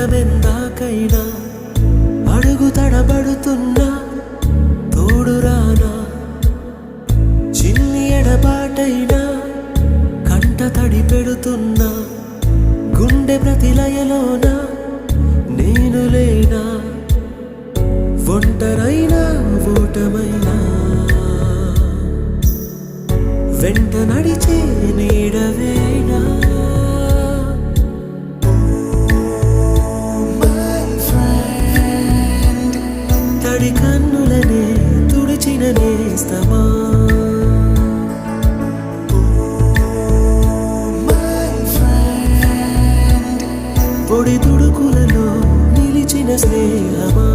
ప్రాణమెందాకైనా అడుగు తడబడుతున్నా తోడురానా చిన్ని ఎడబాటైనా కంట తడి పెడుతున్నా గుండె ప్రతిలయలోన నేను లేనా ఒంటరైనా ఓటమైనా వెంట నడిచే నీడవేనా తడి కన్నులనే తుడిచిన నేస్తమా పొడి తుడుకులలో నిలిచిన స్నేహమా